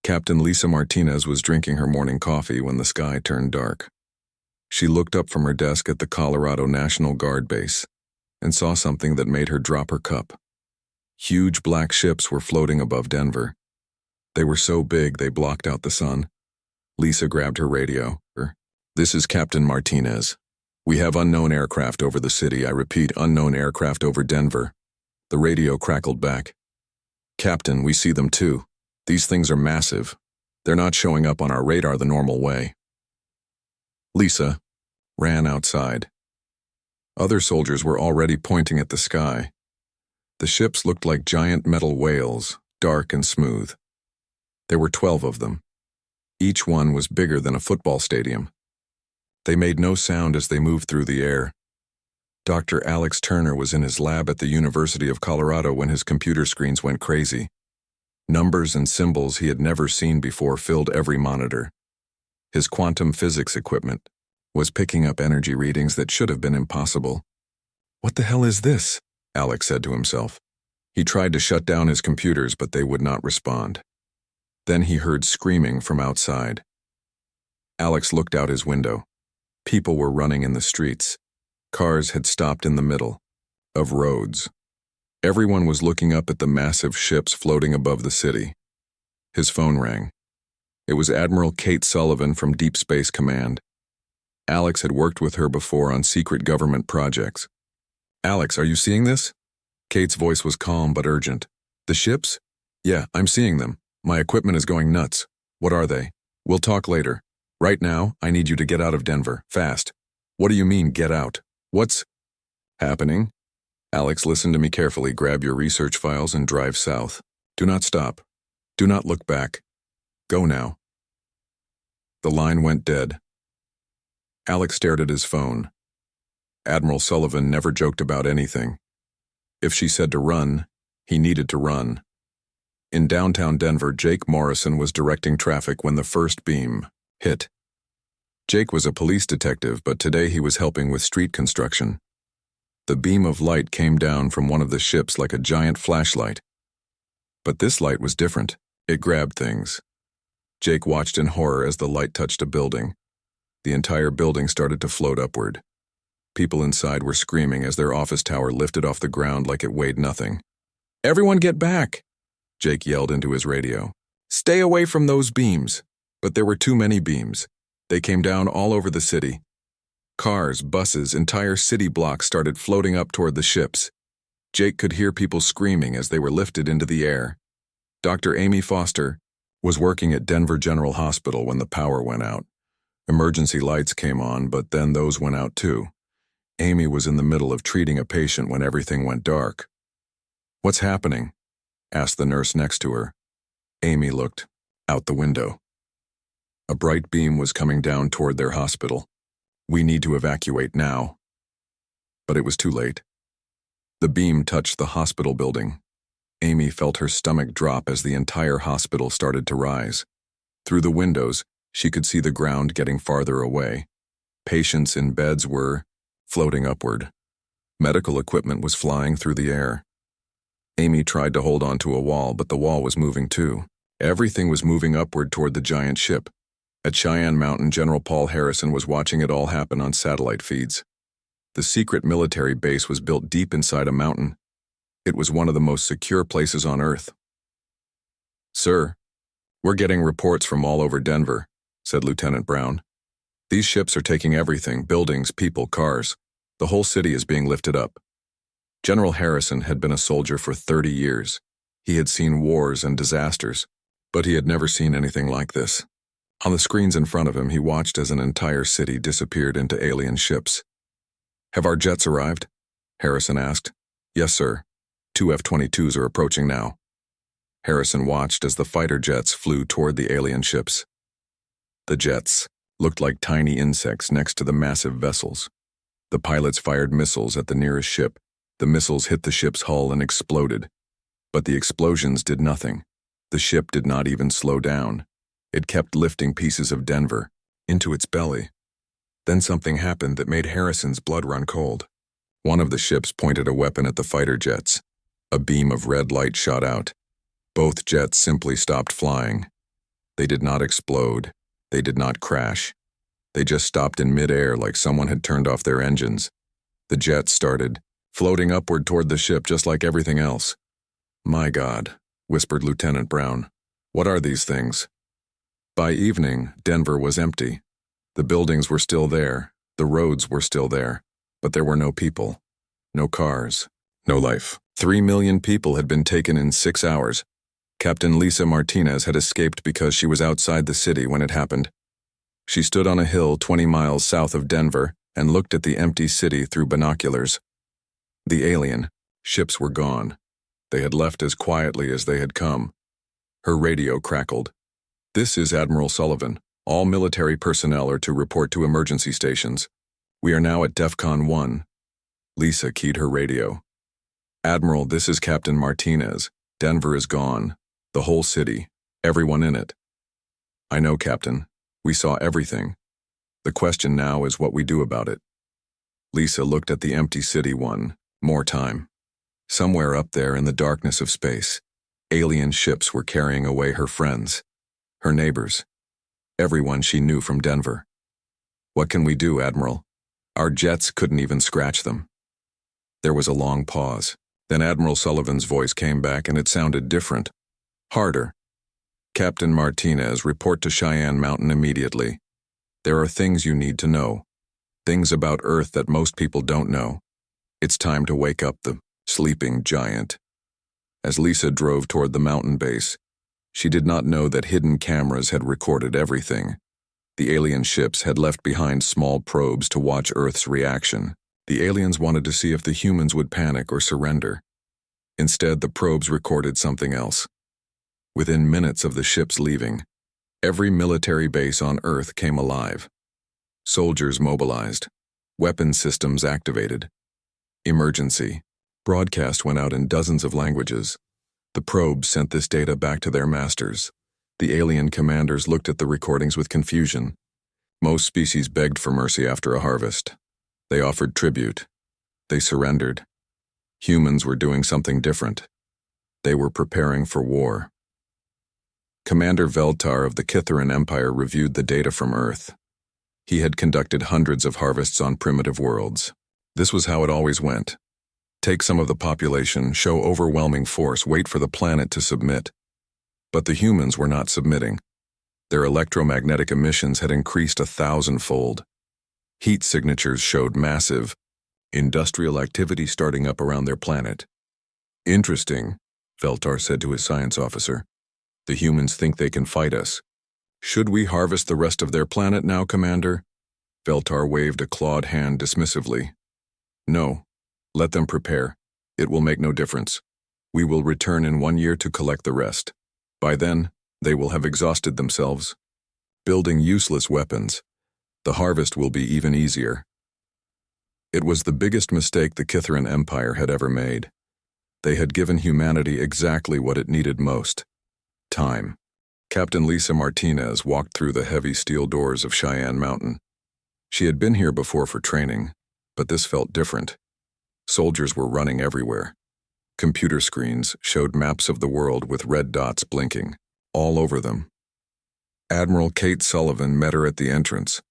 Captain Lisa Martinez was drinking her morning coffee when the sky turned dark. She looked up from her desk at the Colorado National Guard base and saw something that made her drop her cup. Huge black ships were floating above Denver. They were so big they blocked out the sun. Lisa grabbed her radio. "This is Captain Martinez. We have unknown aircraft over the city. I repeat, unknown aircraft over Denver." The radio crackled back. "Captain, we see them too. These things are massive. They're not showing up on our radar the normal way." Lisa ran outside. Other soldiers were already pointing at the sky. The ships looked like giant metal whales, dark and smooth. There were 12 of them. Each one was bigger than a football stadium. They made no sound as they moved through the air. Dr. Alex Turner was in his lab at the University of Colorado when his computer screens went crazy. Numbers and symbols he had never seen before filled every monitor. His quantum physics equipment was picking up energy readings that should have been impossible. "What the hell is this?" Alex said to himself. He tried to shut down his computers, but they would not respond. Then he heard screaming from outside. Alex looked out his window. People were running in the streets. Cars had stopped in the middle of roads. Everyone was looking up at the massive ships floating above the city. His phone rang. It was Admiral Kate Sullivan from Deep Space Command. Alex had worked with her before on secret government projects. "Alex, are you seeing this?" Kate's voice was calm but urgent. "The ships? Yeah, I'm seeing them. My equipment is going nuts. What are they? We'll talk later. Right now, I need you to get out of Denver, fast." "What do you mean, get out? What's happening?" "Alex, listen to me carefully. Grab your research files and drive south. Do not stop. Do not look back. Go now." The line went dead. Alex stared at his phone. Admiral Sullivan never joked about anything. If she said to run, he needed to run. In downtown Denver, Jake Morrison was directing traffic when the first beam hit. Jake was a police detective, but today he was helping with street construction. The beam of light came down from one of the ships like a giant flashlight. But this light was different. It grabbed things. Jake watched in horror as the light touched a building. The entire building started to float upward. People inside were screaming as their office tower lifted off the ground like it weighed nothing. "Everyone get back!" Jake yelled into his radio. "Stay away from those beams." But there were too many beams. They came down all over the city. Cars, buses, entire city blocks started floating up toward the ships. Jake could hear people screaming as they were lifted into the air. Dr. Amy Foster was working at Denver General Hospital when the power went out. Emergency lights came on, but then those went out too. Amy was in the middle of treating a patient when everything went dark. "What's happening?" asked the nurse next to her. Amy looked out the window. A bright beam was coming down toward their hospital. "We need to evacuate now." But it was too late. The beam touched the hospital building. Amy felt her stomach drop as the entire hospital started to rise. Through the windows, she could see the ground getting farther away. Patients in beds were floating upward. Medical equipment was flying through the air. Amy tried to hold onto a wall, but the wall was moving too. Everything was moving upward toward the giant ship. At Cheyenne Mountain, General Paul Harrison was watching it all happen on satellite feeds. The secret military base was built deep inside a mountain. It was one of the most secure places on Earth. "Sir, we're getting reports from all over Denver," said Lieutenant Brown. "These ships are taking everything, buildings, people, cars. The whole city is being lifted up." General Harrison had been a soldier for 30 years. He had seen wars and disasters, but he had never seen anything like this. On the screens in front of him, he watched as an entire city disappeared into alien ships. "Have our jets arrived?" Harrison asked. "Yes, sir. 2 F-22s are approaching now." Harrison watched as the fighter jets flew toward the alien ships. The jets looked like tiny insects next to the massive vessels. The pilots fired missiles at the nearest ship. The missiles hit the ship's hull and exploded. But the explosions did nothing. The ship did not even slow down. It kept lifting pieces of Denver into its belly. Then something happened that made Harrison's blood run cold. One of the ships pointed a weapon at the fighter jets. A beam of red light shot out. Both jets simply stopped flying. They did not explode. They did not crash. They just stopped in midair like someone had turned off their engines. The jets started, floating upward toward the ship just like everything else. "My God," whispered Lieutenant Brown. "What are these things?" By evening, Denver was empty. The buildings were still there, the roads were still there, but there were no people, no cars, no life. 3 million people had been taken in 6 hours. Captain Lisa Martinez had escaped because she was outside the city when it happened. She stood on a hill 20 miles south of Denver and looked at the empty city through binoculars. The alien ships were gone. They had left as quietly as they had come. Her radio crackled. "This is Admiral Sullivan. All military personnel are to report to emergency stations. We are now at DEFCON 1. Lisa keyed her radio. "Admiral, this is Captain Martinez. Denver is gone. The whole city. Everyone in it." "I know, Captain. We saw everything. The question now is what we do about it." Lisa looked at the empty city one more time. Somewhere up there in the darkness of space, alien ships were carrying away her friends, her neighbors, everyone she knew from Denver. "What can we do, Admiral? Our jets couldn't even scratch them." There was a long pause. Then Admiral Sullivan's voice came back and it sounded different, harder. "Captain Martinez, report to Cheyenne Mountain immediately. There are things you need to know. Things about Earth that most people don't know. It's time to wake up the sleeping giant." As Lisa drove toward the mountain base, she did not know that hidden cameras had recorded everything. The alien ships had left behind small probes to watch Earth's reaction. The aliens wanted to see if the humans would panic or surrender. Instead, the probes recorded something else. Within minutes of the ships leaving, every military base on Earth came alive. Soldiers mobilized. Weapon systems activated. Emergency. Broadcast went out in dozens of languages. The probes sent this data back to their masters. The alien commanders looked at the recordings with confusion. Most species begged for mercy after a harvest. They offered tribute. They surrendered. Humans were doing something different. They were preparing for war. Commander Veltar of the Kitharan Empire reviewed the data from Earth. He had conducted hundreds of harvests on primitive worlds. This was how it always went. Take some of the population, show overwhelming force, wait for the planet to submit. But the humans were not submitting. Their electromagnetic emissions had increased 1,000-fold. Heat signatures showed massive industrial activity starting up around their planet. "Interesting," Veltar said to his science officer. "The humans think they can fight us. Should we harvest the rest of their planet now, Commander?" Veltar waved a clawed hand dismissively. "No. Let them prepare. It will make no difference. We will return in 1 year to collect the rest. By then, they will have exhausted themselves, building useless weapons. The harvest will be even easier." It was the biggest mistake the Kitharan Empire had ever made. They had given humanity exactly what it needed most: time. Captain Lisa Martinez walked through the heavy steel doors of Cheyenne Mountain. She had been here before for training, but this felt different. Soldiers were running everywhere. Computer screens showed maps of the world with red dots blinking, all over them. Admiral Kate Sullivan met her at the entrance.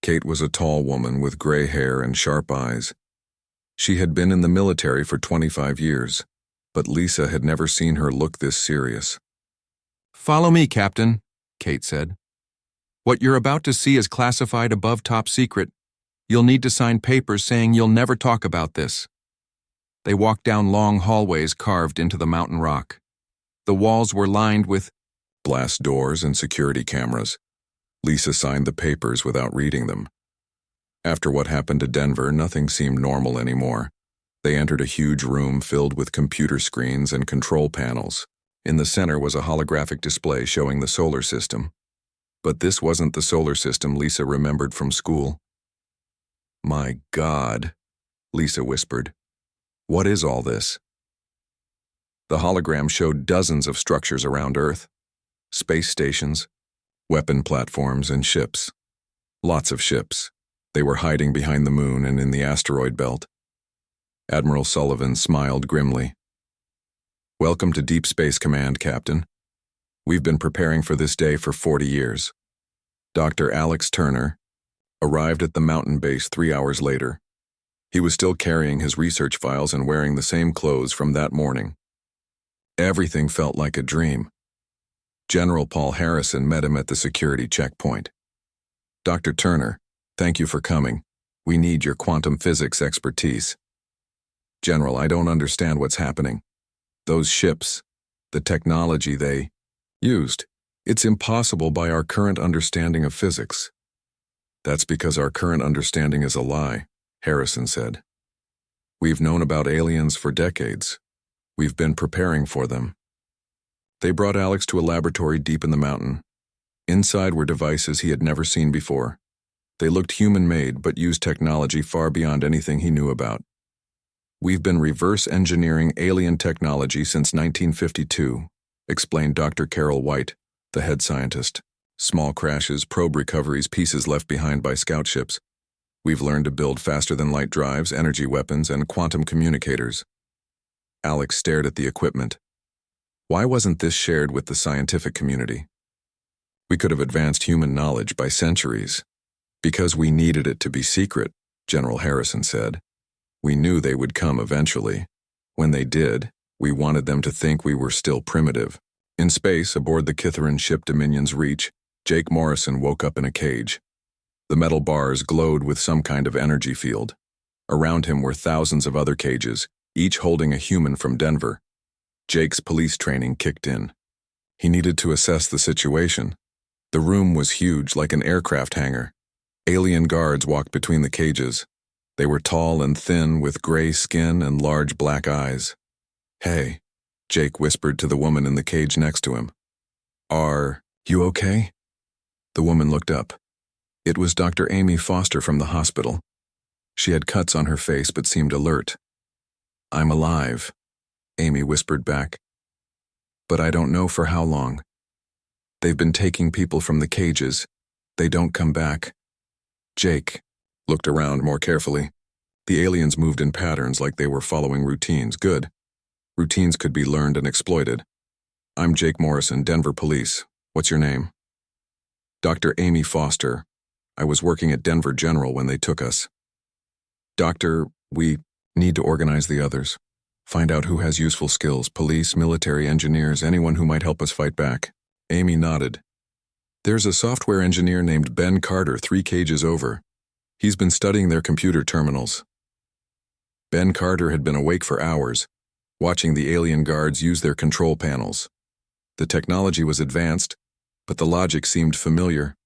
Kate was a tall woman with gray hair and sharp eyes. She had been in the military for 25 years, but Lisa had never seen her look this serious. "Follow me, Captain," Kate said. "What you're about to see is classified above top secret. You'll need to sign papers saying you'll never talk about this." They walked down long hallways carved into the mountain rock. The walls were lined with blast doors and security cameras. Lisa signed the papers without reading them. After what happened to Denver, nothing seemed normal anymore. They entered a huge room filled with computer screens and control panels. In the center was a holographic display showing the solar system. But this wasn't the solar system Lisa remembered from school. "My God," Lisa whispered. "What is all this?" The hologram showed dozens of structures around Earth. Space stations, weapon platforms, and ships. Lots of ships. They were hiding behind the moon and in the asteroid belt. Admiral Sullivan smiled grimly. "Welcome to Deep Space Command, Captain." We've been preparing for this day for 40 years. Dr. Alex Turner arrived at the mountain base 3 hours later. He was still carrying his research files and wearing the same clothes from that morning. Everything felt like a dream. General Paul Harrison met him at the security checkpoint. Dr. Turner, thank you for coming. We need your quantum physics expertise. General, I don't understand what's happening. Those ships, the technology they used, it's impossible by our current understanding of physics. That's because our current understanding is a lie, Harrison said. We've known about aliens for decades. We've been preparing for them. They brought Alex to a laboratory deep in the mountain. Inside were devices he had never seen before. They looked human-made but used technology far beyond anything he knew about. We've been reverse engineering alien technology since 1952, explained Dr. Carol White, the head scientist. Small crashes, probe recoveries, pieces left behind by scout ships. We've learned to build faster-than-light drives, energy weapons, and quantum communicators. Alex stared at the equipment. Why wasn't this shared with the scientific community? We could have advanced human knowledge by centuries. Because we needed it to be secret, General Harrison said. We knew they would come eventually. When they did, we wanted them to think we were still primitive. In space, aboard the Kithaeron ship Dominion's Reach, Jake Morrison woke up in a cage. The metal bars glowed with some kind of energy field. Around him were thousands of other cages, each holding a human from Denver. Jake's police training kicked in. He needed to assess the situation. The room was huge, like an aircraft hangar. Alien guards walked between the cages. They were tall and thin, with gray skin and large black eyes. "Hey," Jake whispered to the woman in the cage next to him. "Are you okay?" The woman looked up. It was Dr. Amy Foster from the hospital. She had cuts on her face but seemed alert. "I'm alive," Amy whispered back. "But I don't know for how long. They've been taking people from the cages. They don't come back." Jake looked around more carefully. The aliens moved in patterns like they were following routines. Good. Routines could be learned and exploited. "I'm Jake Morrison, Denver Police. What's your name?" "Dr. Amy Foster. I was working at Denver General when they took us." "Doctor, we need to organize the others. Find out who has useful skills, police, military, engineers, anyone who might help us fight back." Amy nodded. "There's a software engineer named Ben Carter 3 cages over. He's been studying their computer terminals." Ben Carter had been awake for hours, watching the alien guards use their control panels. The technology was advanced, but the logic seemed familiar.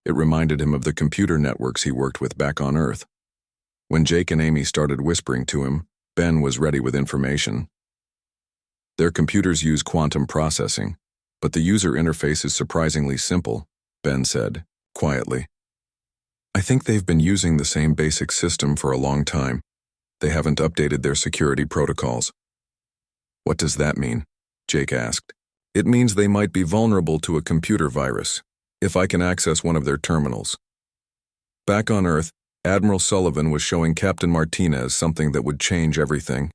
It reminded him of the computer networks he worked with back on Earth. When Jake and Amy started whispering to him, Ben was ready with information. "Their computers use quantum processing, but the user interface is surprisingly simple," Ben said, quietly. "I think they've been using the same basic system for a long time. They haven't updated their security protocols." "What does that mean?" Jake asked. "It means they might be vulnerable to a computer virus, if I can access one of their terminals." Back on Earth, Admiral Sullivan was showing Captain Martinez something that would change everything.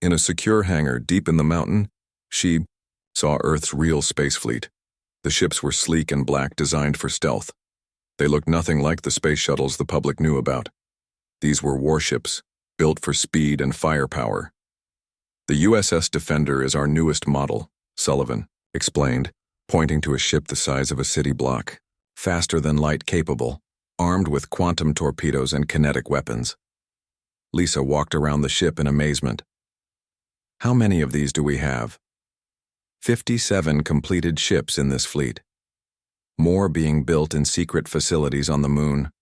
In a secure hangar deep in the mountain, she saw Earth's real space fleet. The ships were sleek and black, designed for stealth. They looked nothing like the space shuttles the public knew about. These were warships, built for speed and firepower. "The USS Defender is our newest model," Sullivan explained, pointing to a ship the size of a city block. "Faster than light capable, armed with quantum torpedoes and kinetic weapons." Lisa walked around the ship in amazement. "How many of these do we have?" 57 completed ships in this fleet. More being built in secret facilities on the Moon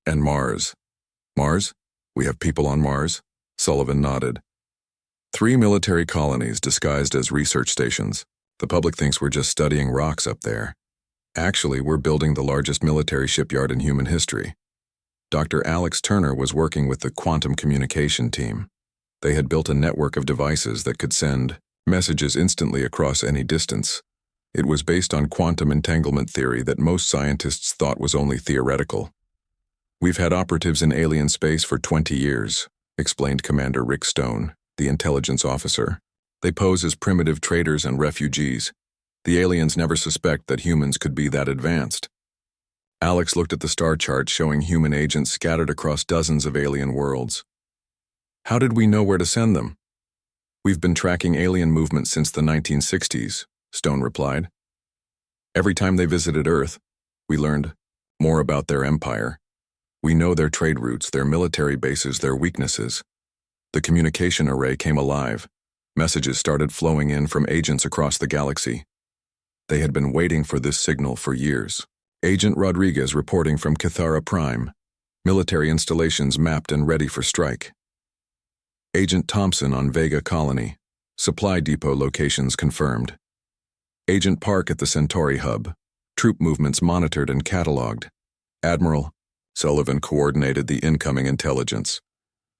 and Mars. "Mars? We have people on Mars?" Sullivan nodded. 3 military colonies disguised as research stations. The public thinks we're just studying rocks up there. Actually, we're building the largest military shipyard in human history. Dr. Alex Turner was working with the quantum communication team. They had built a network of devices that could send messages instantly across any distance. It was based on quantum entanglement theory that most scientists thought was only theoretical. "We've had operatives in alien space for 20 years, explained Commander Rick Stone, the intelligence officer. "They pose as primitive traders and refugees. The aliens never suspect that humans could be that advanced. Alex looked at the star chart showing human agents scattered across dozens of alien worlds. How did we know where to send them? We've been tracking alien movement since the 1960s, Stone replied. Every time they visited Earth, we learned more about their empire. We know their trade routes, their military bases, their weaknesses. The communication array came alive. Messages started flowing in from agents across the galaxy. They had been waiting for this signal for years. Agent Rodriguez reporting from Cathara Prime. Military installations mapped and ready for strike. Agent Thompson on Vega Colony. Supply depot locations confirmed. Agent Park at the Centauri hub. Troop movements monitored and catalogued. Admiral Sullivan coordinated the incoming intelligence.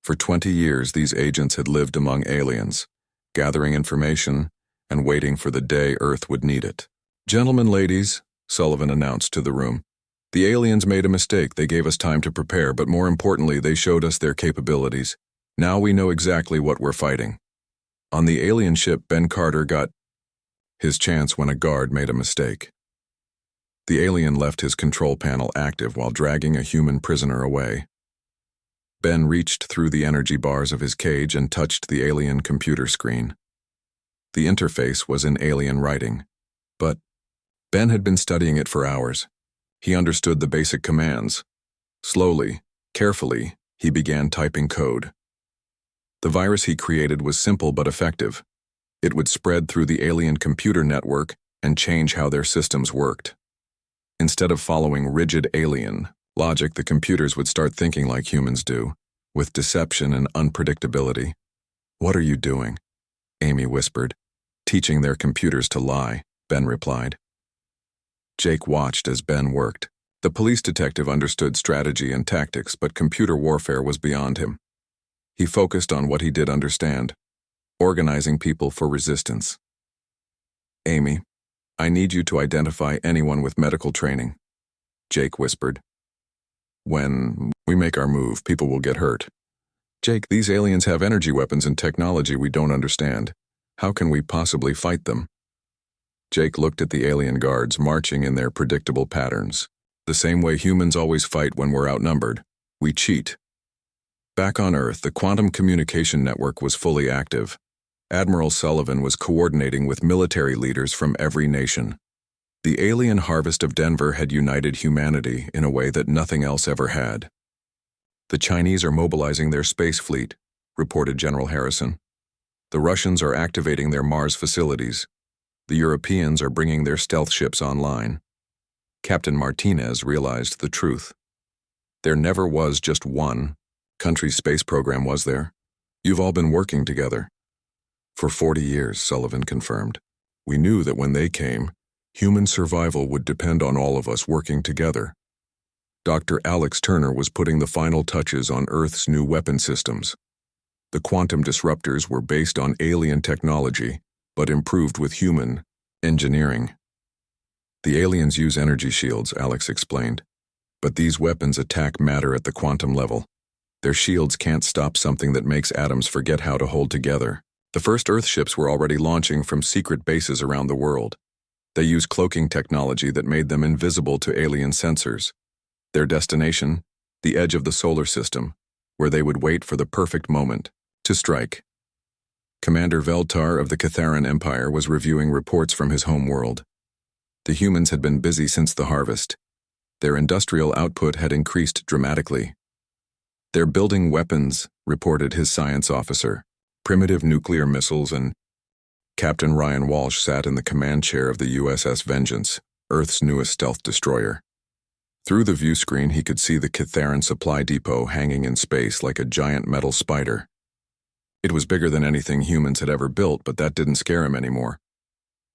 For 20 years, these agents had lived among aliens, gathering information and waiting for the day Earth would need it. Gentlemen, ladies, Sullivan announced to the room. The aliens made a mistake. They gave us time to prepare, but more importantly, they showed us their capabilities. Now we know exactly what we're fighting. On the alien ship, Ben Carter got his chance when a guard made a mistake. The alien left his control panel active while dragging a human prisoner away. Ben reached through the energy bars of his cage and touched the alien computer screen. The interface was in alien writing, but Ben had been studying it for hours. He understood the basic commands. Slowly, carefully, he began typing code. The virus he created was simple but effective. It would spread through the alien computer network and change how their systems worked. Instead of following rigid alien logic, the computers would start thinking like humans do, with deception and unpredictability. "What are you doing?" Amy whispered. "Teaching their computers to lie," Ben replied. Jake watched as Ben worked. The police detective understood strategy and tactics, but computer warfare was beyond him. He focused on what he did understand, organizing people for resistance. "Amy, I need you to identify anyone with medical training," Jake whispered. "When we make our move, people will get hurt." "Jake, these aliens have energy weapons and technology we don't understand. How can we possibly fight them?" Jake looked at the alien guards marching in their predictable patterns. "The same way humans always fight when we're outnumbered. We cheat." Back on Earth, the quantum communication network was fully active. Admiral Sullivan was coordinating with military leaders from every nation. The alien harvest of Denver had united humanity in a way that nothing else ever had. "The Chinese are mobilizing their space fleet," reported General Harrison. "The Russians are activating their Mars facilities. The Europeans are bringing their stealth ships online." Captain Martinez realized the truth. There never was just one country's space program, was there? "You've all been working together." "For 40 years, Sullivan confirmed. "We knew that when they came, human survival would depend on all of us working together." Dr. Alex Turner was putting the final touches on Earth's new weapon systems. The quantum disruptors were based on alien technology, but improved with human engineering. "The aliens use energy shields," Alex explained. "But these weapons attack matter at the quantum level. Their shields can't stop something that makes atoms forget how to hold together." The first Earth ships were already launching from secret bases around the world. They used cloaking technology that made them invisible to alien sensors. Their destination, the edge of the solar system, where they would wait for the perfect moment to strike. Commander Veltar of the Catharan Empire was reviewing reports from his home world. The humans had been busy since the harvest. Their industrial output had increased dramatically. "They're building weapons," reported his science officer. "Primitive nuclear missiles and..." Captain Ryan Walsh sat in the command chair of the USS Vengeance, Earth's newest stealth destroyer. Through the view screen, he could see the Catharan supply depot hanging in space like a giant metal spider. It was bigger than anything humans had ever built, but that didn't scare him anymore.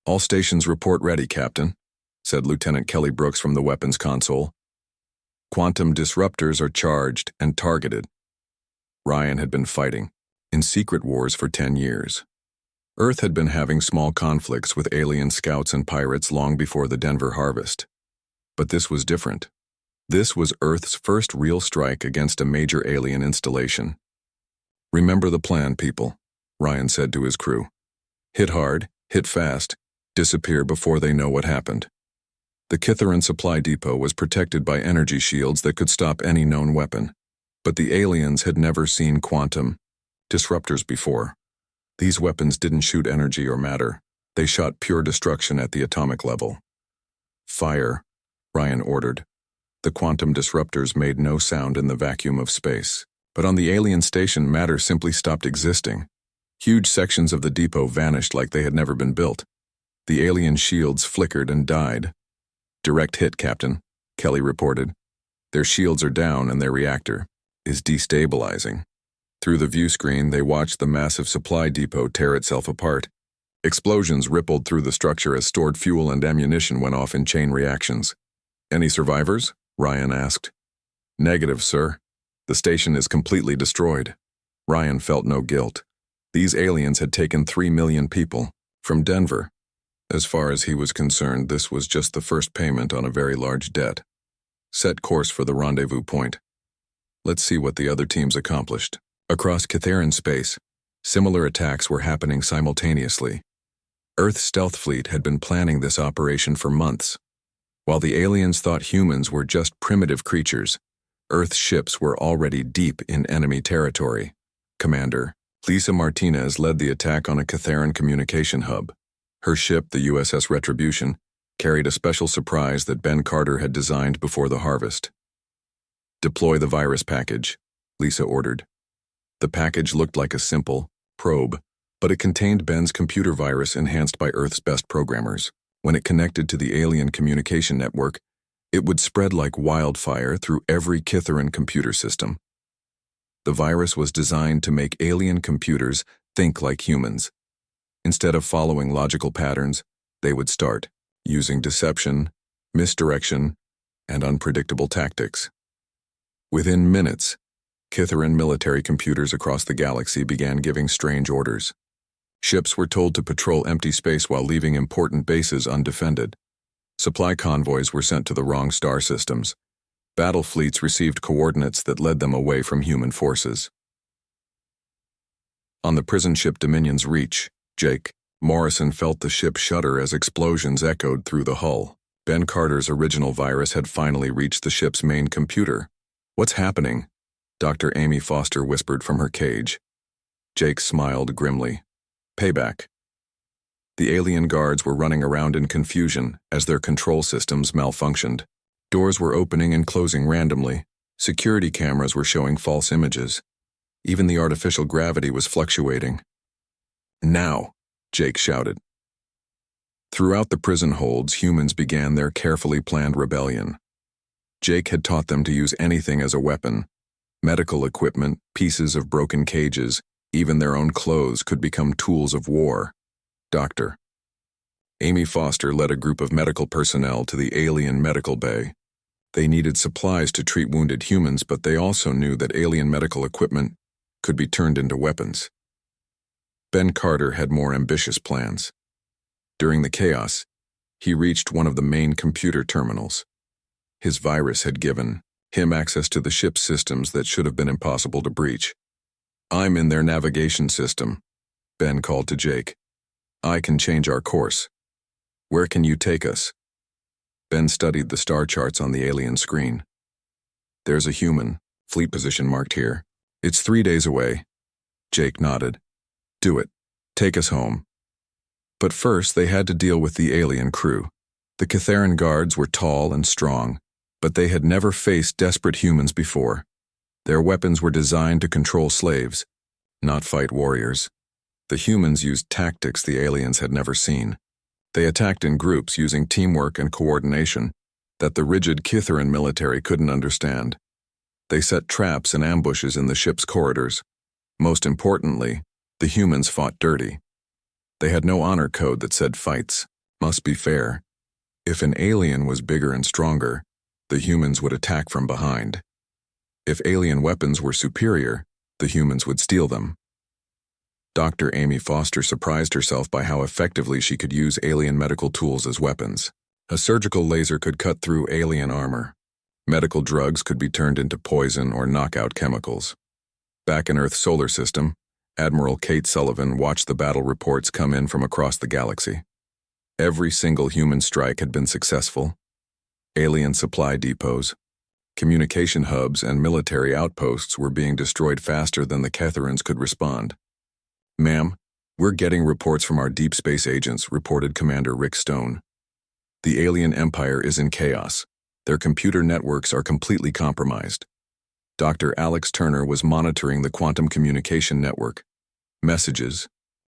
"All stations report ready, Captain," said Lieutenant Kelly Brooks from the weapons console. "Quantum disruptors are charged and targeted." Ryan had been fighting in secret wars for 10 years. Earth had been having small conflicts with alien scouts and pirates long before the Denver harvest. But this was different. This was Earth's first real strike against a major alien installation. "Remember the plan, people," Ryan said to his crew. "Hit hard, hit fast, disappear before they know what happened. The Kitharan supply depot was protected by energy shields that could stop any known weapon, but the aliens had never seen quantum disruptors before. These weapons didn't shoot energy or matter. They shot pure destruction at the atomic level. "Fire," Ryan ordered. The quantum disruptors made no sound in the vacuum of space. But on the alien station, matter simply stopped existing. Huge sections of the depot vanished like they had never been built. The alien shields flickered and died. "Direct hit, Captain," Kelly reported. "Their shields are down and their reactor is destabilizing." Through the view screen, they watched the massive supply depot tear itself apart. Explosions rippled through the structure as stored fuel and ammunition went off in chain reactions. "Any survivors?" Ryan asked. "Negative, sir. The station is completely destroyed." Ryan felt no guilt. These aliens had taken 3 million people from Denver. As far as he was concerned, this was just the first payment on a very large debt. Set course for the rendezvous point. Let's see what the other teams accomplished. Across Kitharan space, similar attacks were happening simultaneously. Earth's stealth fleet had been planning this operation for months. While the aliens thought humans were just primitive creatures, Earth's ships were already deep in enemy territory. Commander Lisa Martinez led the attack on a Kitharan communication hub. Her ship, the USS Retribution, carried a special surprise that Ben Carter had designed before the harvest. "Deploy the virus package," Lisa ordered. The package looked like a simple probe, but it contained Ben's computer virus enhanced by Earth's best programmers. When it connected to the alien communication network, it would spread like wildfire through every Kitharan computer system. The virus was designed to make alien computers think like humans. Instead of following logical patterns, they would start using deception, misdirection, and unpredictable tactics. Within minutes, Kitharan military computers across the galaxy began giving strange orders. Ships were told to patrol empty space while leaving important bases undefended. Supply convoys were sent to the wrong star systems. Battle fleets received coordinates that led them away from human forces. On the prison ship Dominion's Reach, Jake Morrison felt the ship shudder as explosions echoed through the hull. Ben Carter's original virus had finally reached the ship's main computer. "What's happening?" Dr. Amy Foster whispered from her cage. Jake smiled grimly. "Payback." The alien guards were running around in confusion as their control systems malfunctioned. Doors were opening and closing randomly. Security cameras were showing false images. Even the artificial gravity was fluctuating. "Now!" Jake shouted. Throughout the prison holds, humans began their carefully planned rebellion. Jake had taught them to use anything as a weapon. Medical equipment, pieces of broken cages, even their own clothes could become tools of war. Dr. Amy Foster led a group of medical personnel to the alien medical bay. They needed supplies to treat wounded humans, but they also knew that alien medical equipment could be turned into weapons. Ben Carter had more ambitious plans. During the chaos, he reached one of the main computer terminals. His virus had given him access to the ship's systems that should have been impossible to breach. "I'm in their navigation system," Ben called to Jake. "I can change our course. Where can you take us?" Ben studied the star charts on the alien screen. "There's a human, fleet position marked here. It's 3 days away." Jake nodded. "Do it. Take us home." But first, they had to deal with the alien crew. The Kitharan guards were tall and strong, but they had never faced desperate humans before. Their weapons were designed to control slaves, not fight warriors. The humans used tactics the aliens had never seen. They attacked in groups using teamwork and coordination that the rigid Kitharan military couldn't understand. They set traps and ambushes in the ship's corridors. Most importantly, the humans fought dirty. They had no honor code that said fights must be fair. If an alien was bigger and stronger, the humans would attack from behind. If alien weapons were superior, the humans would steal them. Dr. Amy Foster surprised herself by how effectively she could use alien medical tools as weapons. A surgical laser could cut through alien armor. Medical drugs could be turned into poison or knockout chemicals. Back in Earth's solar system, Admiral Kate Sullivan watched the battle reports come in from across the galaxy. Every single human strike had been successful. Alien supply depots, communication hubs, and military outposts were being destroyed faster than the Ketherans could respond. "Ma'am, we're getting reports from our deep space agents," reported Commander Rick Stone. "The alien empire is in chaos. Their computer networks are completely compromised." Dr. Alex Turner was monitoring the quantum communication network. Messages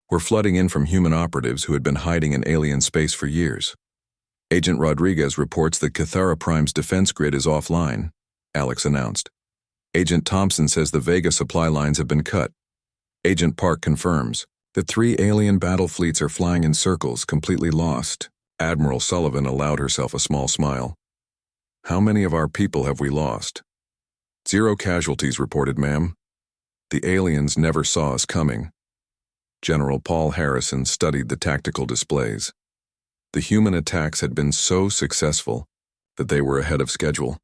were flooding in from human operatives who had been hiding in alien space for years. "Agent Rodriguez reports that Cathara Prime's defense grid is offline," Alex announced. "Agent Thompson says the Vega supply lines have been cut." Agent Park confirms that 3 alien battle fleets are flying in circles, completely lost. Admiral Sullivan allowed herself a small smile. "How many of our people have we lost?" "0 casualties reported, ma'am. The aliens never saw us coming." General Paul Harrison studied the tactical displays. The human attacks had been so successful that they were ahead of schedule.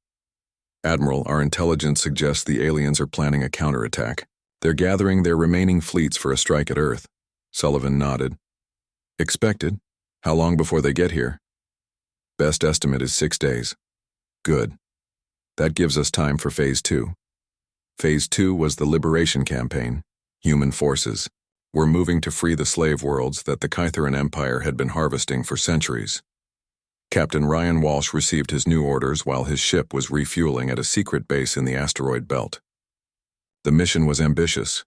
"Admiral, our intelligence suggests the aliens are planning a counterattack. They're gathering their remaining fleets for a strike at Earth." Sullivan nodded. "Expected? How long before they get here?" "Best estimate is 6 days." "Good. That gives us time for Phase 2. Phase 2 was the liberation campaign. Human forces were moving to free the slave worlds that the Kytheran Empire had been harvesting for centuries. Captain Ryan Walsh received his new orders while his ship was refueling at a secret base in the asteroid belt. The mission was ambitious: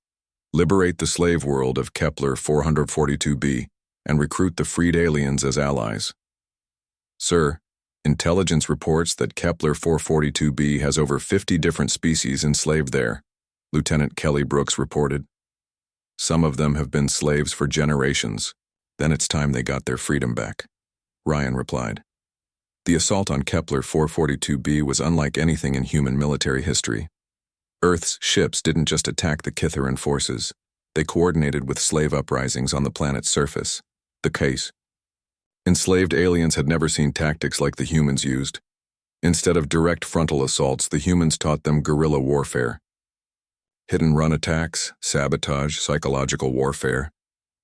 liberate the slave world of Kepler 442b and recruit the freed aliens as allies. "Sir, intelligence reports that Kepler 442b has over 50 different species enslaved there," Lieutenant Kelly Brooks reported. "Some of them have been slaves for generations. Then it's time they got their freedom back," Ryan replied. The assault on Kepler 442b was unlike anything in human military history. Earth's ships didn't just attack the Kytheran forces. They coordinated with slave uprisings on the planet's surface. The case: enslaved aliens had never seen tactics like the humans used. Instead of direct frontal assaults, the humans taught them guerrilla warfare. Hit-and-run attacks, sabotage, psychological warfare.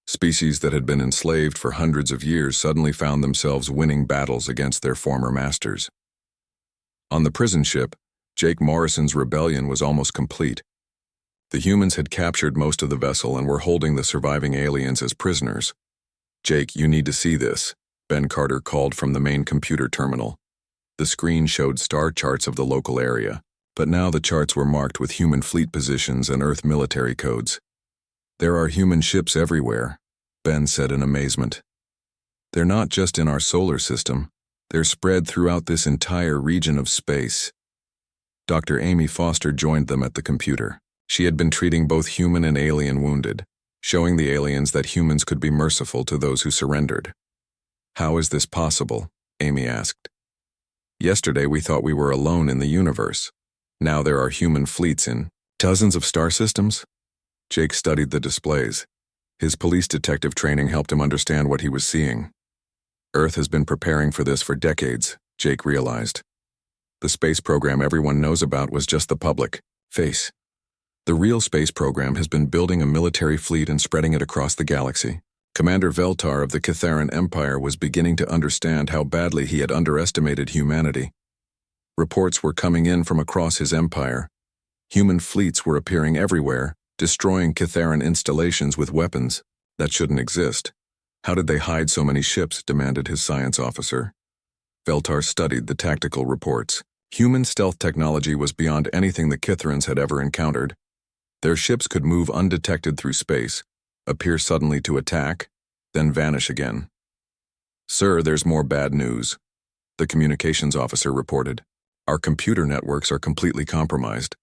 Species that had been enslaved for hundreds of years suddenly found themselves winning battles against their former masters. On the prison ship, Jake Morrison's rebellion was almost complete. The humans had captured most of the vessel and were holding the surviving aliens as prisoners. "Jake, you need to see this," Ben Carter called from the main computer terminal. The screen showed star charts of the local area, but now the charts were marked with human fleet positions and Earth military codes. "There are human ships everywhere," Ben said in amazement. "They're not just in our solar system, they're spread throughout this entire region of space." Dr. Amy Foster joined them at the computer. She had been treating both human and alien wounded, showing the aliens that humans could be merciful to those who surrendered. "How is this possible?" Amy asked. "Yesterday we thought we were alone in the universe. Now there are human fleets in dozens of star systems." Jake studied the displays. His police detective training helped him understand what he was seeing. Earth has been preparing for this for decades, Jake realized. The space program everyone knows about was just the public face. The real space program has been building a military fleet and spreading it across the galaxy. Commander Veltar of the Kytheran Empire was beginning to understand how badly he had underestimated humanity. Reports were coming in from across his empire. Human fleets were appearing everywhere, destroying Kytheran installations with weapons that shouldn't exist. "How did they hide so many ships?" demanded his science officer. Veltar studied the tactical reports. Human stealth technology was beyond anything the Kytherans had ever encountered. Their ships could move undetected through space, appear suddenly to attack, then vanish again. "Sir, there's more bad news," the communications officer reported. "Our computer networks are completely compromised.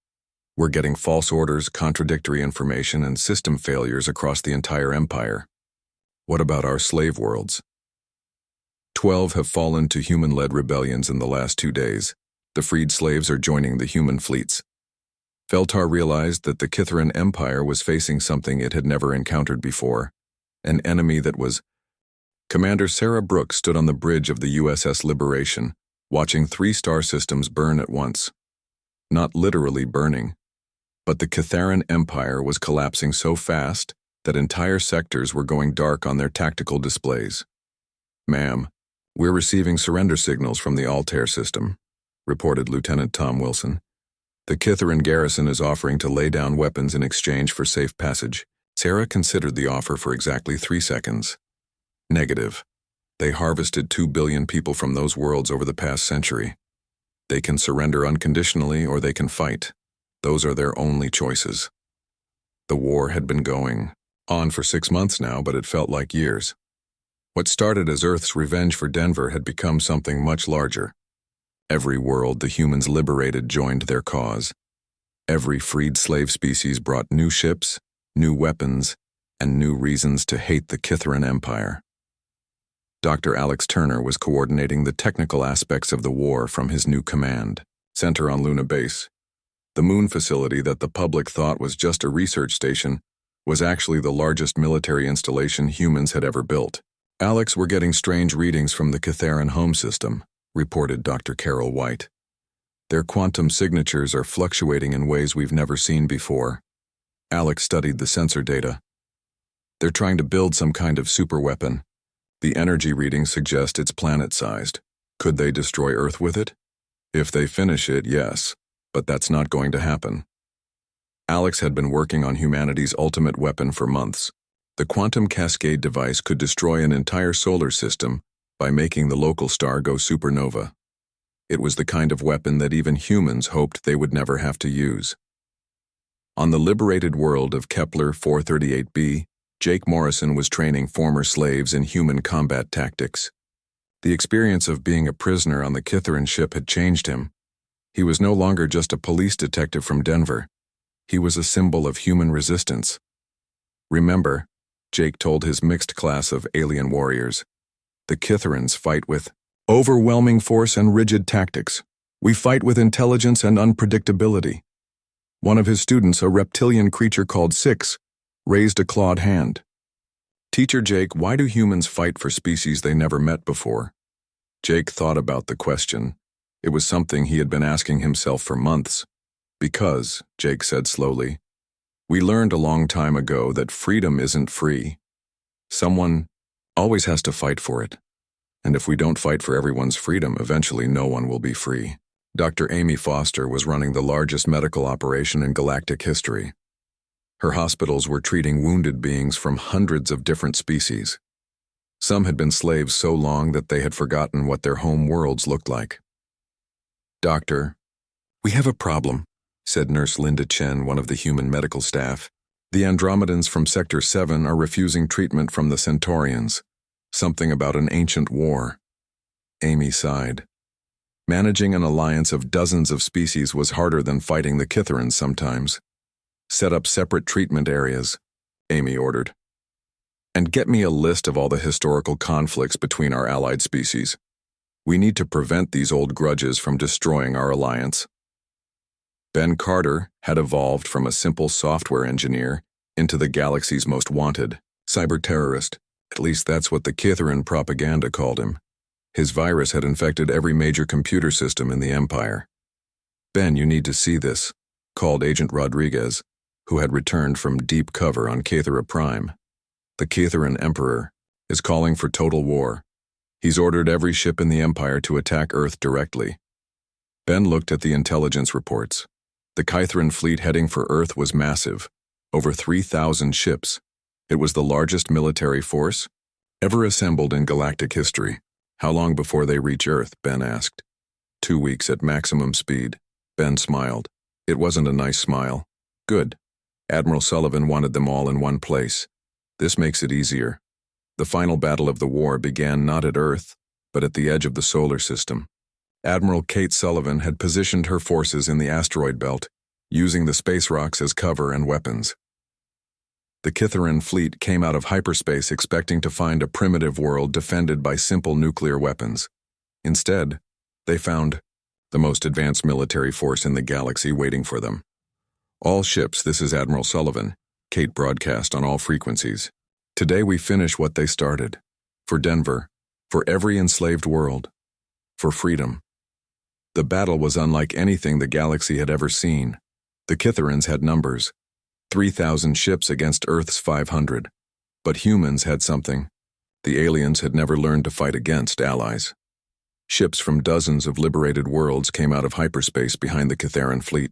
We're getting false orders, contradictory information, and system failures across the entire empire." "What about our slave worlds?" 12 have fallen to human-led rebellions in the last 2 days. The freed slaves are joining the human fleets. Veltar realized that the Kytheran Empire was facing something it had never encountered before, an enemy that was... Commander Sarah Brooks stood on the bridge of the USS Liberation, watching 3 star systems burn at once. Not literally burning, but the Kytheran Empire was collapsing so fast that entire sectors were going dark on their tactical displays. "Ma'am, we're receiving surrender signals from the Altair system," reported Lieutenant Tom Wilson. "The Kithaeron garrison is offering to lay down weapons in exchange for safe passage." Sarah considered the offer for exactly 3 seconds. Negative. They harvested 2 billion people from those worlds over the past century. They can surrender unconditionally or they can fight. Those are their only choices. The war had been going on for 6 months now, but it felt like years. What started as Earth's revenge for Denver had become something much larger. Every world the humans liberated joined their cause. Every freed slave species brought new ships, new weapons, and new reasons to hate the Kithaeron Empire. Dr. Alex Turner was coordinating the technical aspects of the war from his new command center on Luna Base. The moon facility that the public thought was just a research station was actually the largest military installation humans had ever built. "Alex, we're getting strange readings from the Kithaeron home system," reported Dr. Carol White. "Their quantum signatures are fluctuating in ways we've never seen before." Alex studied the sensor data. "They're trying to build some kind of superweapon. The energy readings suggest it's planet-sized. Could they destroy Earth with it? If they finish it, yes, but that's not going to happen." Alex had been working on humanity's ultimate weapon for months. The quantum cascade device could destroy an entire solar system by making the local star go supernova. It was the kind of weapon that even humans hoped they would never have to use. On the liberated world of Kepler 438b, Jake Morrison was training former slaves in human combat tactics. The experience of being a prisoner on the Kithaeron ship had changed him. He was no longer just a police detective from Denver. He was a symbol of human resistance. "Remember," Jake told his mixed class of alien warriors, "the Kithaerons fight with overwhelming force and rigid tactics. We fight with intelligence and unpredictability." One of his students, a reptilian creature called Six, raised a clawed hand. "Teacher Jake, why do humans fight for species they never met before?" Jake thought about the question. It was something he had been asking himself for months. "Because," Jake said slowly, "we learned a long time ago that freedom isn't free. Someone always has to fight for it. And if we don't fight for everyone's freedom, eventually no one will be free." Dr. Amy Foster was running the largest medical operation in galactic history. Her hospitals were treating wounded beings from hundreds of different species. Some had been slaves so long that they had forgotten what their home worlds looked like. "Doctor, we have a problem," said Nurse Linda Chen, one of the human medical staff. "The Andromedans from Sector 7 are refusing treatment from the Centaurians. Something about an ancient war." Amy sighed. Managing an alliance of dozens of species was harder than fighting the Kithaerons sometimes. "Set up separate treatment areas," Amy ordered. "And get me a list of all the historical conflicts between our allied species. We need to prevent these old grudges from destroying our alliance." Ben Carter had evolved from a simple software engineer into the galaxy's most wanted cyber terrorist. At least that's what the Kithaeron propaganda called him. His virus had infected every major computer system in the Empire. "Ben, you need to see this," called Agent Rodriguez, who had returned from deep cover on Cathera Prime. "The Kithaeron Emperor is calling for total war. He's ordered every ship in the Empire to attack Earth directly." Ben looked at the intelligence reports. The Kithaeron fleet heading for Earth was massive, over 3,000 ships. It was the largest military force ever assembled in galactic history. "How long before they reach Earth?" Ben asked. 2 weeks at maximum speed." Ben smiled. It wasn't a nice smile. "Good. Admiral Sullivan wanted them all in one place. This makes it easier." The final battle of the war began not at Earth, but at the edge of the solar system. Admiral Kate Sullivan had positioned her forces in the asteroid belt, using the Space Orcs as cover and weapons. The Kithaeron fleet came out of hyperspace expecting to find a primitive world defended by simple nuclear weapons. Instead, they found the most advanced military force in the galaxy waiting for them. "All ships, this is Admiral Sullivan," Kate broadcast on all frequencies. "Today we finish what they started. For Denver, for every enslaved world, for freedom." The battle was unlike anything the galaxy had ever seen. The Kithaerons had numbers, 3,000 ships against Earth's 500. But humans had something. The aliens had never learned to fight against allies. Ships from dozens of liberated worlds came out of hyperspace behind the Catharan fleet.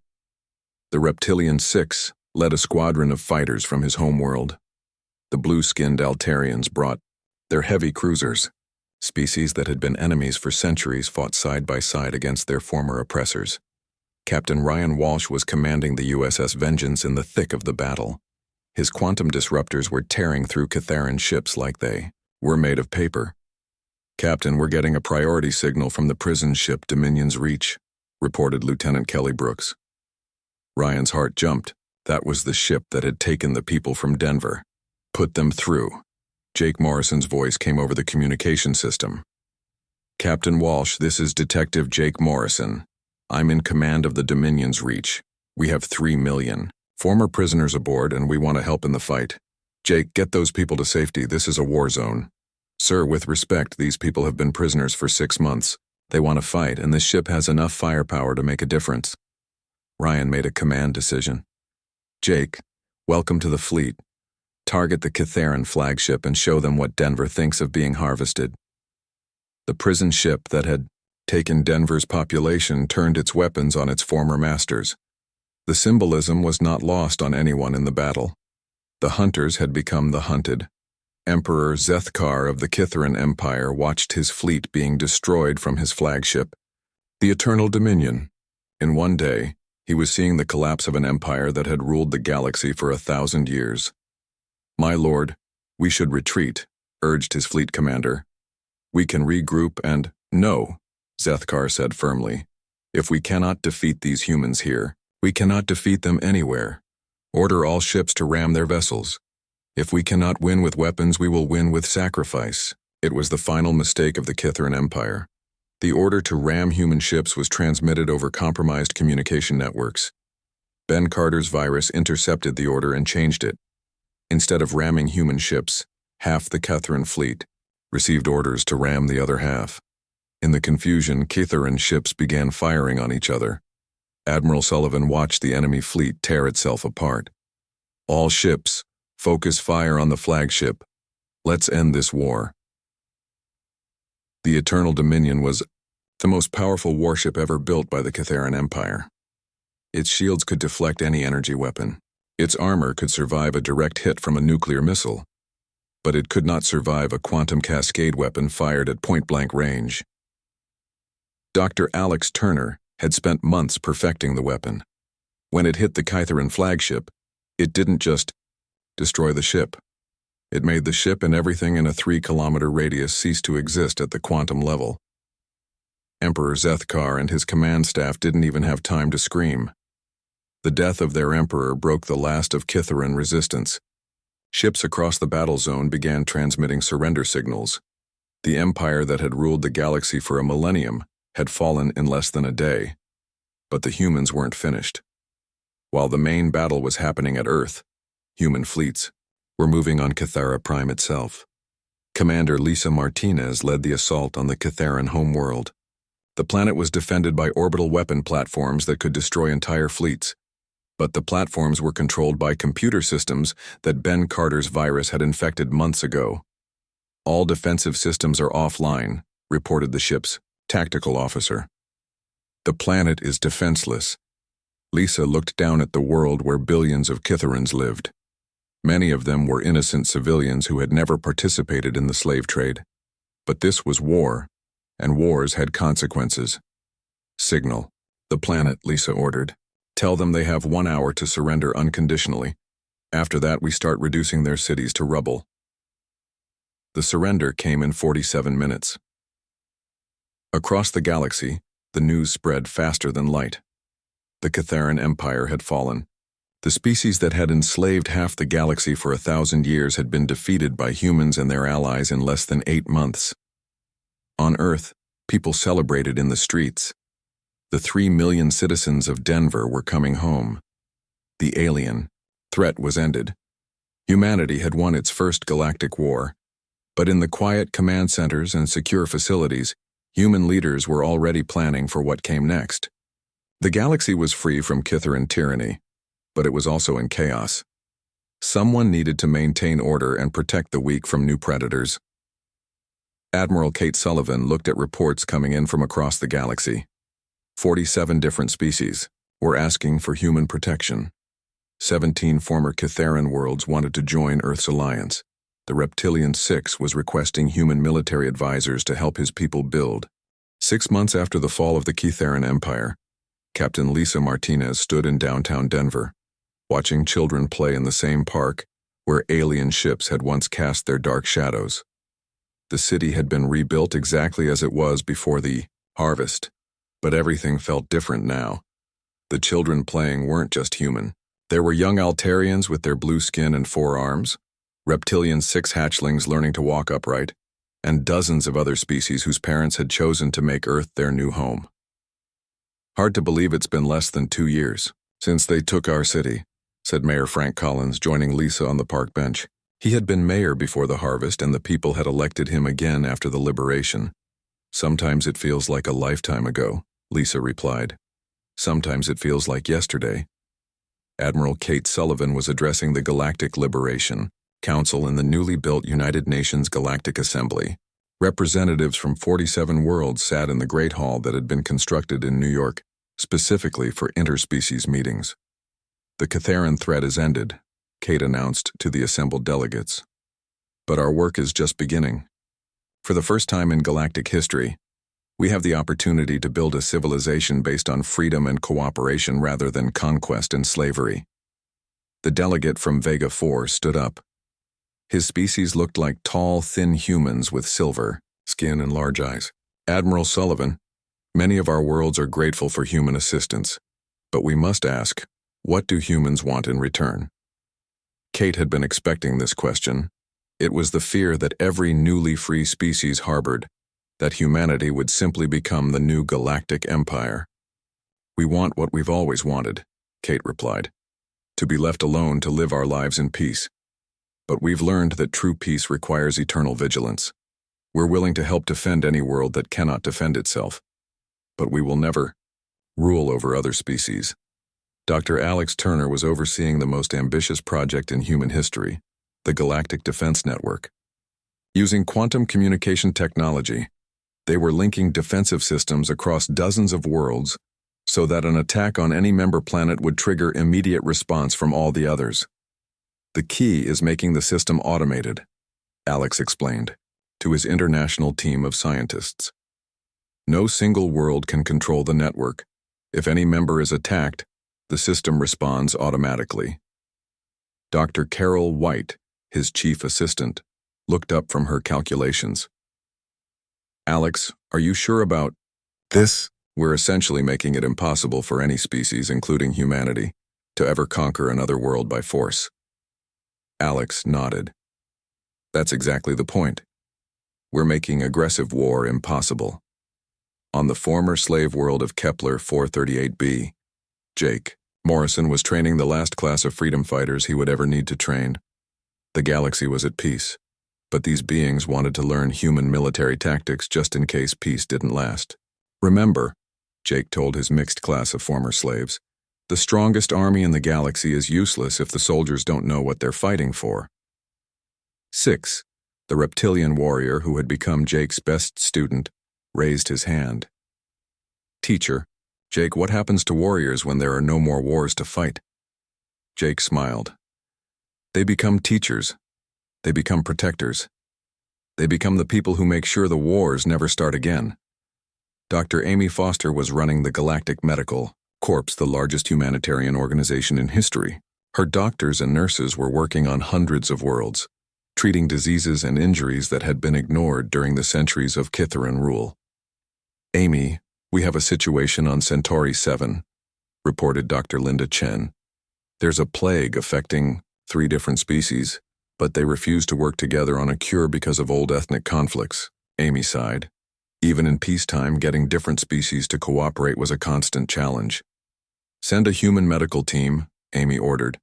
The Reptilian Six led a squadron of fighters from his homeworld. The blue-skinned Altarians brought their heavy cruisers. Species that had been enemies for centuries fought side by side against their former oppressors. Captain Ryan Walsh was commanding the USS Vengeance in the thick of the battle. His quantum disruptors were tearing through Catharan ships like they were made of paper. "Captain, we're getting a priority signal from the prison ship Dominion's Reach," reported Lieutenant Kelly Brooks. Ryan's heart jumped. That was the ship that had taken the people from Denver. Put them through. Jake Morrison's voice came over the communication system. "Captain Walsh, this is Detective Jake Morrison. I'm in command of the Dominion's Reach. We have 3 million former prisoners aboard, and we want to help in the fight. Jake, get those people to safety. This is a war zone." "Sir, with respect, these people have been prisoners for 6 months. They want to fight, and this ship has enough firepower to make a difference." Ryan made a command decision. "Jake, welcome to the fleet. Target the Catharan flagship and show them what Denver thinks of being harvested." The prison ship that had taken Denver's population turned its weapons on its former masters. The symbolism was not lost on anyone in the battle. The hunters had become the hunted. Emperor Zethkar of the Catharan Empire watched his fleet being destroyed from his flagship, the Eternal Dominion. In one day, he was seeing the collapse of an empire that had ruled the galaxy for 1,000 years. "My lord, we should retreat," urged his fleet commander. "We can regroup and—" "No," Zethkar said firmly. "If we cannot defeat these humans here, we cannot defeat them anywhere. Order all ships to ram their vessels. If we cannot win with weapons, we will win with sacrifice." It was the final mistake of the Catharan Empire. The order to ram human ships was transmitted over compromised communication networks. Ben Carter's virus intercepted the order and changed it. Instead of ramming human ships, half the Catharan fleet received orders to ram the other half. In the confusion, Catharan ships began firing on each other. Admiral Sullivan watched the enemy fleet tear itself apart. "All ships, focus fire on the flagship. Let's end this war." The Eternal Dominion was the most powerful warship ever built by the Catharan Empire. Its shields could deflect any energy weapon. Its armor could survive a direct hit from a nuclear missile, but it could not survive a quantum cascade weapon fired at point-blank range. Dr. Alex Turner had spent months perfecting the weapon. When it hit the Catharan flagship, it didn't just destroy the ship. It made the ship and everything in a 3-kilometer radius cease to exist at the quantum level. Emperor Zethkar and his command staff didn't even have time to scream. The death of their emperor broke the last of Catharan resistance. Ships across the battle zone began transmitting surrender signals. The empire that had ruled the galaxy for a millennium had fallen in less than a day. But the humans weren't finished. While the main battle was happening at Earth, human fleets were moving on Cathara Prime itself. Commander Lisa Martinez led the assault on the Catharan homeworld. The planet was defended by orbital weapon platforms that could destroy entire fleets. But the platforms were controlled by computer systems that Ben Carter's virus had infected months ago. "All defensive systems are offline," reported the ship's tactical officer. "The planet is defenseless." Lisa looked down at the world where billions of Catharans lived. Many of them were innocent civilians who had never participated in the slave trade. But this was war, and wars had consequences. "Signal the planet," Lisa ordered. "Tell them they have 1 hour to surrender unconditionally. After that, we start reducing their cities to rubble." The surrender came in 47 minutes. Across the galaxy, the news spread faster than light. The Catharan Empire had fallen. The species that had enslaved half the galaxy for 1,000 years had been defeated by humans and their allies in less than 8 months. On Earth, people celebrated in the streets. The 3 million citizens of Denver were coming home. The alien threat was ended. Humanity had won its first galactic war. But in the quiet command centers and secure facilities, human leaders were already planning for what came next. The galaxy was free from Catharan tyranny, but it was also in chaos. Someone needed to maintain order and protect the weak from new predators. Admiral Kate Sullivan looked at reports coming in from across the galaxy. 47 different species were asking for human protection. 17 former Kytheran worlds wanted to join Earth's alliance. The Reptilian Six was requesting human military advisors to help his people build. 6 months after the fall of the Kytheran Empire, Captain Lisa Martinez stood in downtown Denver, watching children play in the same park where alien ships had once cast their dark shadows. The city had been rebuilt exactly as it was before the harvest, but everything felt different now. The children playing weren't just human. There were young Altarians with their blue skin and 4 arms, Reptilian Six hatchlings learning to walk upright, and dozens of other species whose parents had chosen to make Earth their new home. Hard to believe it's been less than 2 years since they took our city, said Mayor Frank Collins, joining Lisa on the park bench. He had been mayor before the harvest, and the people had elected him again after the liberation. Sometimes it feels like a lifetime ago, Lisa replied. Sometimes it feels like yesterday. Admiral Kate Sullivan was addressing the Galactic Liberation Council in the newly built United Nations Galactic Assembly. Representatives from 47 worlds sat in the Great Hall that had been constructed in New York, specifically for interspecies meetings. The Kytheran threat is ended, Kate announced to the assembled delegates. But our work is just beginning. For the first time in galactic history, we have the opportunity to build a civilization based on freedom and cooperation rather than conquest and slavery. The delegate from Vega 4 stood up. His species looked like tall, thin humans with silver skin and large eyes. Admiral Sullivan, many of our worlds are grateful for human assistance, but we must ask, what do humans want in return? Kate had been expecting this question. It was the fear that every newly free species harbored, that humanity would simply become the new galactic empire. We want what we've always wanted, Kate replied, to be left alone to live our lives in peace. But we've learned that true peace requires eternal vigilance. We're willing to help defend any world that cannot defend itself. But we will never rule over other species. Dr. Alex Turner was overseeing the most ambitious project in human history, the Galactic Defense Network. Using quantum communication technology, they were linking defensive systems across dozens of worlds so that an attack on any member planet would trigger immediate response from all the others. The key is making the system automated, Alex explained to his international team of scientists. No single world can control the network. If any member is attacked, the system responds automatically. Dr. Carol White, his chief assistant, looked up from her calculations. Alex, are you sure about this? We're essentially making it impossible for any species, including humanity, to ever conquer another world by force. Alex nodded. That's exactly the point. We're making aggressive war impossible. On the former slave world of Kepler 438b, Jake Morrison was training the last class of freedom fighters he would ever need to train. The galaxy was at peace, but these beings wanted to learn human military tactics just in case peace didn't last. Remember, Jake told his mixed class of former slaves, the strongest army in the galaxy is useless if the soldiers don't know what they're fighting for. 6. The reptilian warrior who had become Jake's best student raised his hand. Teacher, Jake, what happens to warriors when there are no more wars to fight? Jake smiled. They become teachers. They become protectors. They become the people who make sure the wars never start again. Dr. Amy Foster was running the Galactic Medical Corps, the largest humanitarian organization in history. Her doctors and nurses were working on hundreds of worlds, treating diseases and injuries that had been ignored during the centuries of Kytheran rule. Amy, we have a situation on Centauri 7, reported Dr. Linda Chen. There's a plague affecting 3 different species, but they refuse to work together on a cure because of old ethnic conflicts, Amy sighed. Even in peacetime, getting different species to cooperate was a constant challenge. Send a human medical team, Amy ordered.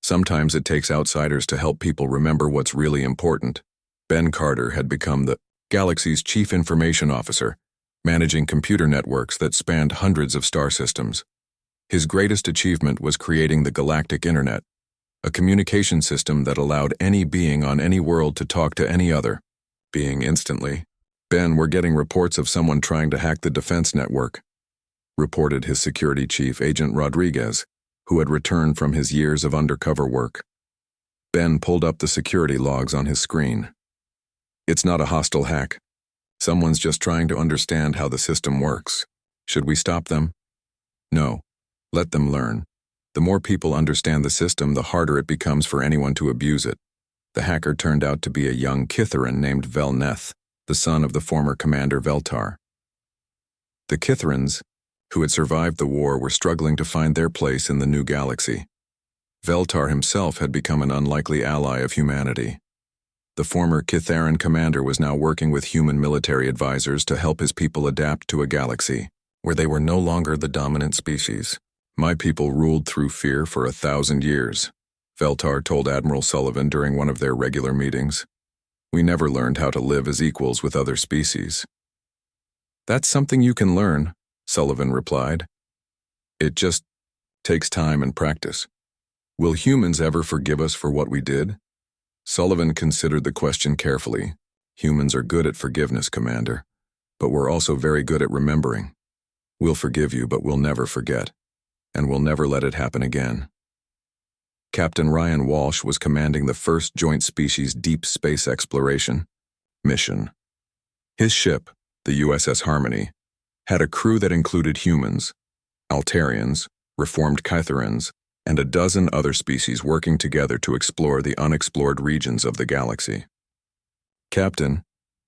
Sometimes it takes outsiders to help people remember what's really important. Ben Carter had become the galaxy's chief information officer, managing computer networks that spanned hundreds of star systems. His greatest achievement was creating the Galactic Internet, a communication system that allowed any being on any world to talk to any other being instantly. Ben, we're getting reports of someone trying to hack the defense network, reported his security chief, Agent Rodriguez, who had returned from his years of undercover work. Ben pulled up the security logs on his screen. It's not a hostile hack. Someone's just trying to understand how the system works. Should we stop them? No. Let them learn. The more people understand the system, the harder it becomes for anyone to abuse it. The hacker turned out to be a young Kitharan named Velneth, the son of the former commander Veltar. The Kitharans, who had survived the war, were struggling to find their place in the new galaxy. Veltar himself had become an unlikely ally of humanity. The former Kitharan commander was now working with human military advisors to help his people adapt to a galaxy where they were no longer the dominant species. My people ruled through fear for 1,000 years, Veltar told Admiral Sullivan during one of their regular meetings. We never learned how to live as equals with other species. That's something you can learn, Sullivan replied. It just takes time and practice. Will humans ever forgive us for what we did? Sullivan considered the question carefully. Humans are good at forgiveness, Commander, but we're also very good at remembering. We'll forgive you, but we'll never forget, and we'll never let it happen again. Captain Ryan Walsh was commanding the first Joint Species Deep Space Exploration mission. His ship, the USS Harmony, had a crew that included humans, Altarians, reformed Kytharans, and a dozen other species working together to explore the unexplored regions of the galaxy. Captain,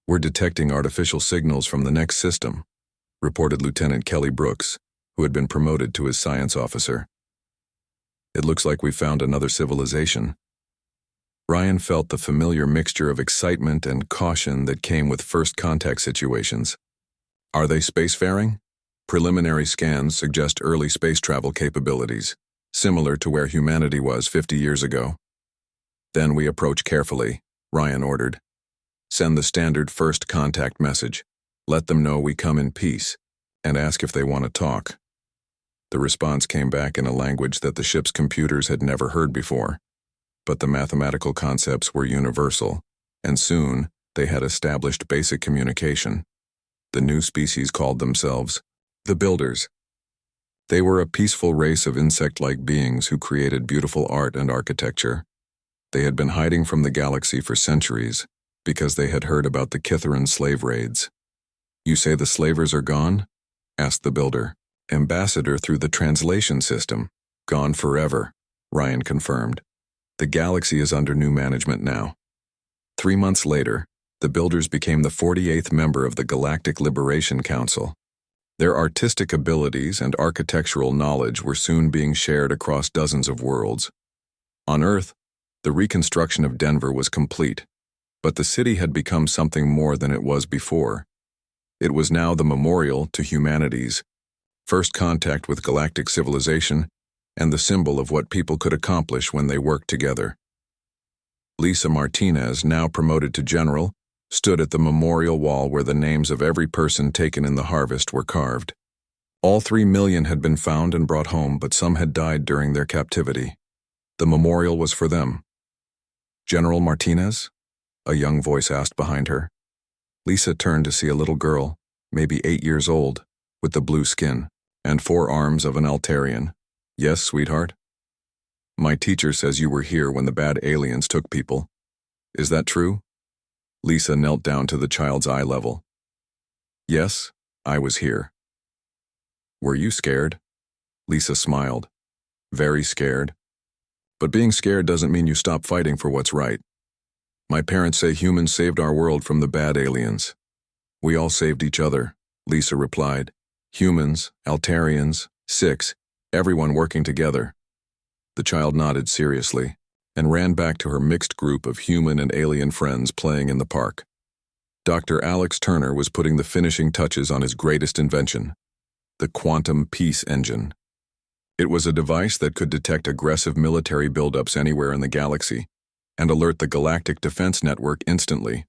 we're detecting artificial signals from the next system, reported Lieutenant Kelly Brooks, who had been promoted to his science officer. It looks like we found another civilization. Ryan felt the familiar mixture of excitement and caution that came with first contact situations. Are they spacefaring? Preliminary scans suggest early space travel capabilities, similar to where humanity was 50 years ago. Then we approach carefully, Ryan ordered. Send the standard first contact message. Let them know we come in peace, and ask if they want to talk. The response came back in a language that the ship's computers had never heard before, but the mathematical concepts were universal, and soon they had established basic communication. The new species called themselves the Builders. They were a peaceful race of insect-like beings who created beautiful art and architecture. They had been hiding from the galaxy for centuries because they had heard about the Kitharan slave raids. You say the slavers are gone? Asked the Builder. Ambassador through the translation system. Gone forever, Ryan confirmed. The galaxy is under new management now. 3 months later, the Builders became the 48th member of the Galactic Liberation Council. Their artistic abilities and architectural knowledge were soon being shared across dozens of worlds. On Earth, the reconstruction of Denver was complete, but the city had become something more than it was before. It was now the memorial to humanity's first contact with galactic civilization and the symbol of what people could accomplish when they worked together. Lisa Martinez, now promoted to general, stood at the memorial wall where the names of every person taken in the harvest were carved. All 3 million had been found and brought home, but some had died during their captivity. The memorial was for them. General Martinez? A young voice asked behind her. Lisa turned to see a little girl, maybe 8 years old, with the blue skin and 4 arms of an Altarian. Yes, sweetheart? My teacher says you were here when the bad aliens took people. Is that true? Lisa knelt down to the child's eye level. Yes, I was here. Were you scared? Lisa smiled. Very scared. But being scared doesn't mean you stop fighting for what's right. My parents say humans saved our world from the bad aliens. We all saved each other, Lisa replied. Humans, Altarians, 6, everyone working together. The child nodded seriously and ran back to her mixed group of human and alien friends playing in the park. Dr. Alex Turner was putting the finishing touches on his greatest invention, the Quantum Peace Engine. It was a device that could detect aggressive military buildups anywhere in the galaxy and alert the Galactic Defense Network instantly.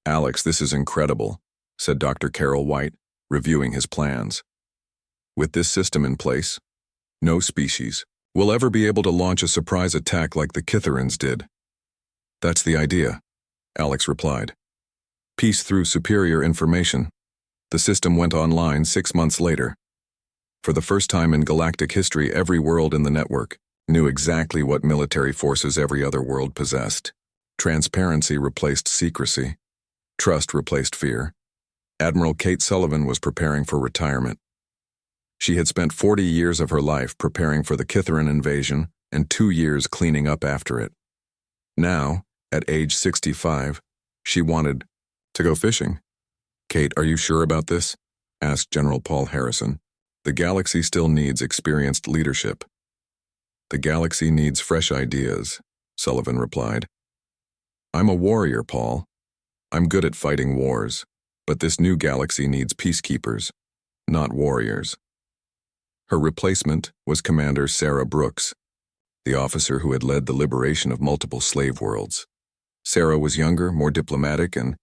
Alex, this is incredible, said Dr. Carol White, reviewing his plans. With this system in place, no species will ever be able to launch a surprise attack like the Kitharans did. That's the idea, Alex replied. Peace through superior information. The system went online 6 months later. For the first time in galactic history, every world in the network knew exactly what military forces every other world possessed. Transparency replaced secrecy. Trust replaced fear. Admiral Kate Sullivan was preparing for retirement. She had spent 40 years of her life preparing for the Kytherin invasion and 2 years cleaning up after it. Now, at age 65, she wanted to go fishing. "Kate, are you sure about this?" asked General Paul Harrison. "The galaxy still needs experienced leadership." "The galaxy needs fresh ideas," Sullivan replied. "I'm a warrior, Paul. I'm good at fighting wars, but this new galaxy needs peacekeepers, not warriors." Her replacement was Commander Sarah Brooks, the officer who had led the liberation of multiple slave worlds. Sarah was younger, more diplomatic, and